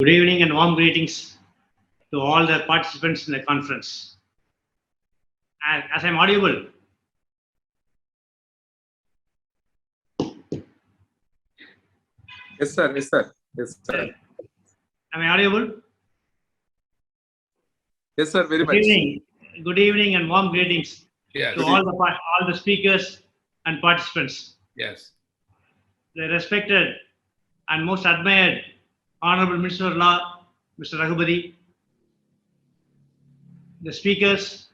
Good evening and warm greetings to all the participants in the conference. As I'm audible, Yes, sir. Yes, sir. Yes, sir. am I audible? Yes, sir. Very Good much. evening. Good evening and warm greetings Yes. to all the speakers and participants. Yes. The respected and most admired Honorable Minister of Law, Mr. Raghupati, the speakers,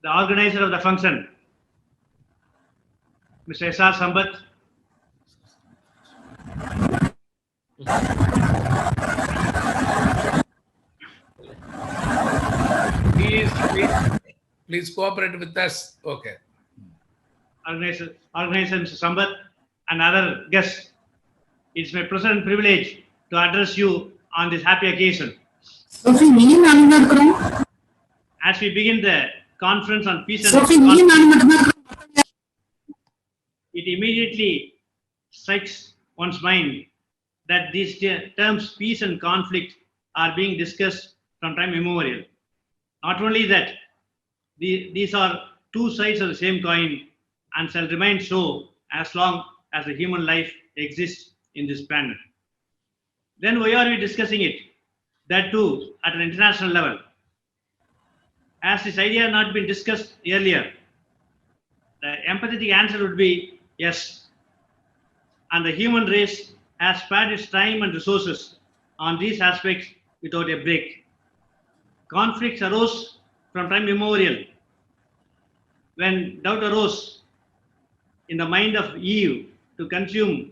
the organizer of the function, Mr. S.R. Sambat, Please cooperate with us. Okay. organizer Mr. Sambat, and other guests. It's my pleasant privilege to address you on this happy occasion. As we begin the conference on peace and conflict, it immediately strikes one's mind that these terms peace and conflict are being discussed from time immemorial. Not only that, these are two sides of the same coin and shall remain so as long as the human life exists in this planet. Then why are we discussing it? That too at an international level. As this idea had not been discussed earlier, the empathetic answer would be yes. And the human race has spared its time and resources on these aspects without a break. Conflicts arose from time immemorial. When doubt arose in the mind of Eve to consume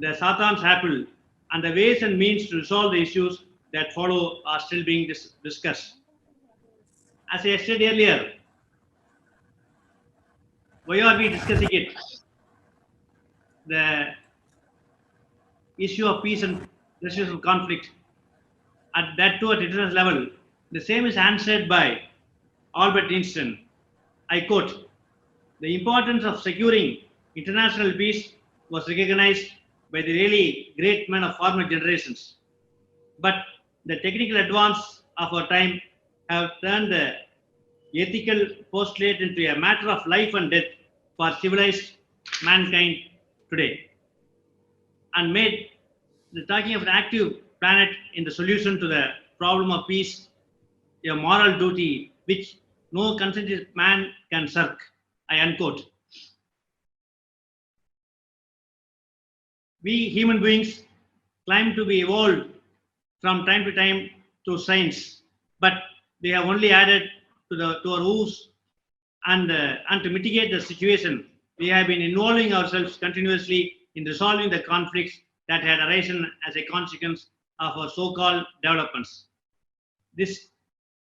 the Satan's apple, and the ways and means to resolve the issues that follow are still being discussed. As I said earlier, why are we discussing it? The issue of peace and resolution of conflict, at that too at international level, the same is answered by Albert Einstein. I quote, "The importance of securing international peace was recognized by the really great men of former generations. But the technical advance of our time have turned the ethical postulate into a matter of life and death for civilized mankind today, and made the talking of an active planet in the solution to the problem of peace a moral duty which no consented man can shirk." I unquote. We human beings claim to be evolved from time to time through science, but they have only added to our woes, and to mitigate the situation, we have been involving ourselves continuously in resolving the conflicts that had arisen as a consequence of our so-called developments. This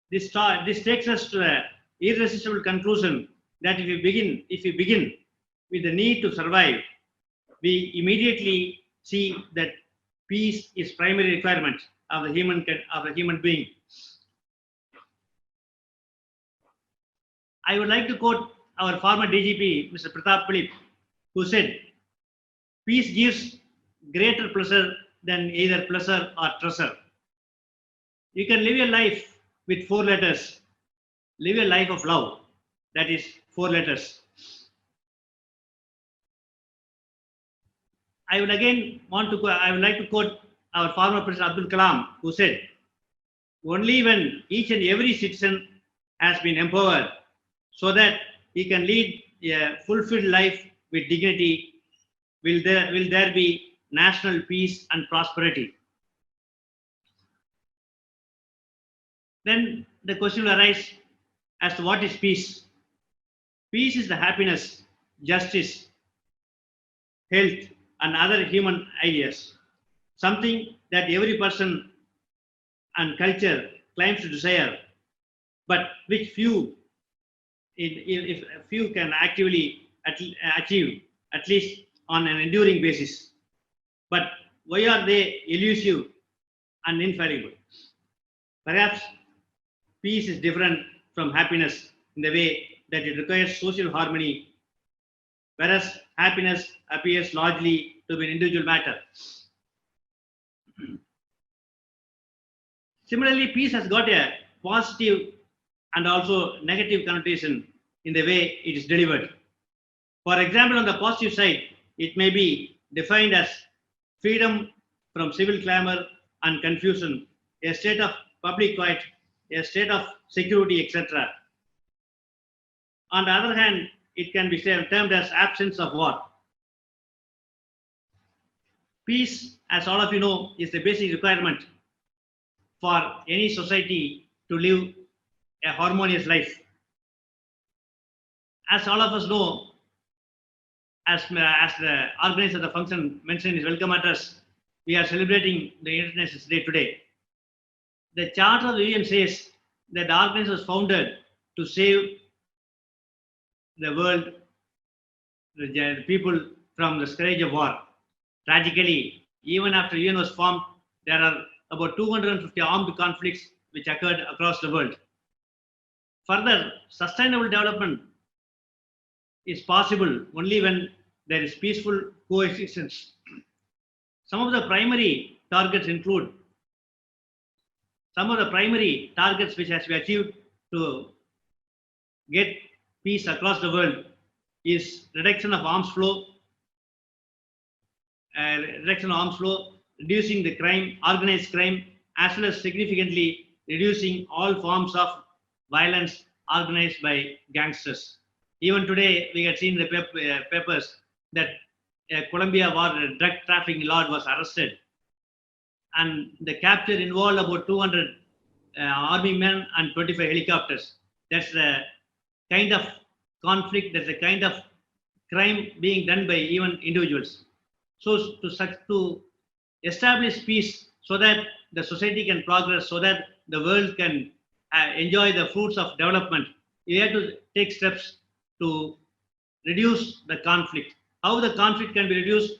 takes us to the irresistible conclusion that if we begin with the need to survive, we immediately see that peace is primary requirement of the human being. I would like to quote our former DGP, Mr. Pratap Philip, who said, "Peace gives greater pleasure than either pleasure or treasure." You can live your life with 4 letters. Live a life of love. That is 4 letters. I would like to quote our former President Abdul Kalam, who said, "Only when each and every citizen has been empowered so that he can lead a fulfilled life with dignity will there be national peace and prosperity." Then the question will arise as to what is peace. Peace is the happiness, justice, health, and other human ideas, something that every person and culture claims to desire, but which few, if few can actively achieve, at least on an enduring basis. But why are they elusive and infallible? Perhaps peace is different from happiness in the way that it requires social harmony, whereas happiness appears largely to be an individual matter. Similarly, peace has got a positive and also negative connotation in the way it is delivered. For example, on the positive side, it may be defined as freedom from civil clamor and confusion, a state of public quiet, a state of security, etc. On the other hand, it can be termed as absence of war. Peace, as all of you know, is the basic requirement for any society to live a harmonious life. As all of us know, as the organizer of the function mentioned in his welcome address, we are celebrating the International Day today. The Charter of the UN says that the organization was founded to save the world, the people from the scourge of war. Tragically, even after UN was formed, there are about 250 armed conflicts which occurred across the world. Further, sustainable development is possible only when there is peaceful coexistence. Some of the primary targets include which has to be achieved to get peace across the world is reduction of arms flow, reducing the crime, organized crime, as well as significantly reducing all forms of violence organized by gangsters. Even today, we had seen the papers that a Colombia drug trafficking lord was arrested, and the capture involved about 200 army men and 25 helicopters. That's the kind of conflict, that's the kind of crime being done by even individuals. So to establish peace so that the society can progress, so that the world can enjoy the fruits of development, you have to take steps to reduce the conflict. How the conflict can be reduced?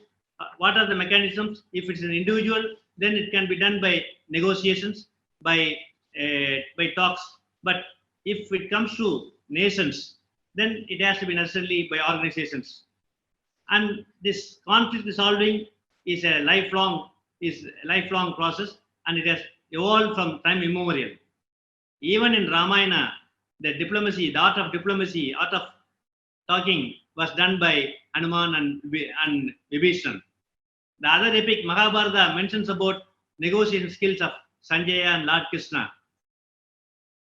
What are the mechanisms? If it's an individual, then it can be done by negotiations, by talks. But if it comes to nations, then it has to be necessarily by organizations. And this conflict resolving is a lifelong process, and it has evolved from time immemorial. Even in Ramayana, the art of diplomacy, art of talking was done by Hanuman and Vibhishan. The other epic, Mahabharata, mentions about negotiation skills of Sanjaya and Lord Krishna.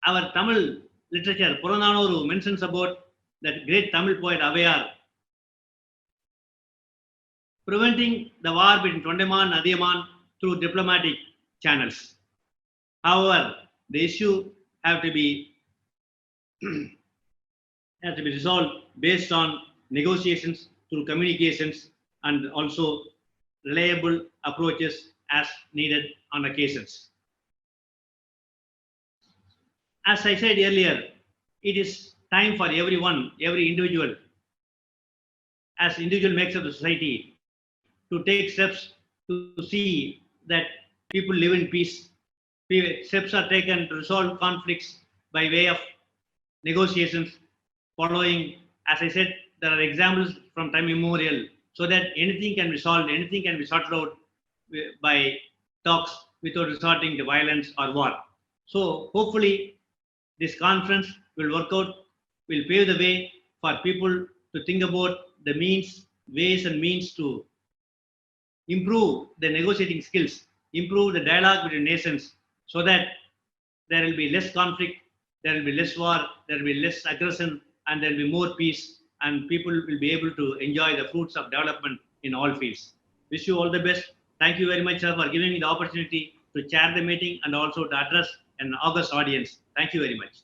Our Tamil literature, Purananoru, mentions about that great Tamil poet Avayar, preventing the war between Tondaman and Adiyaman through diplomatic channels. However, the issue have to be resolved based on negotiations through communications and also reliable approaches as needed on occasions. As I said earlier, it is time for everyone, every individual, as individual makes of the society, to take steps to see that people live in peace. Steps are taken to resolve conflicts by way of negotiations, following, as I said, there are examples from time immemorial, so that anything can be solved, anything can be sorted out by talks without resorting to violence or war. So hopefully this conference will work out, will pave the way for people to think about the ways and means to improve the negotiating skills, improve the dialogue between nations, so that there will be less conflict, there will be less war, there will be less aggression, and there will be more peace, and people will be able to enjoy the fruits of development in all fields. Wish you all the best. Thank you very much, sir, for giving me the opportunity to chair the meeting and also to address an august audience. Thank you very much.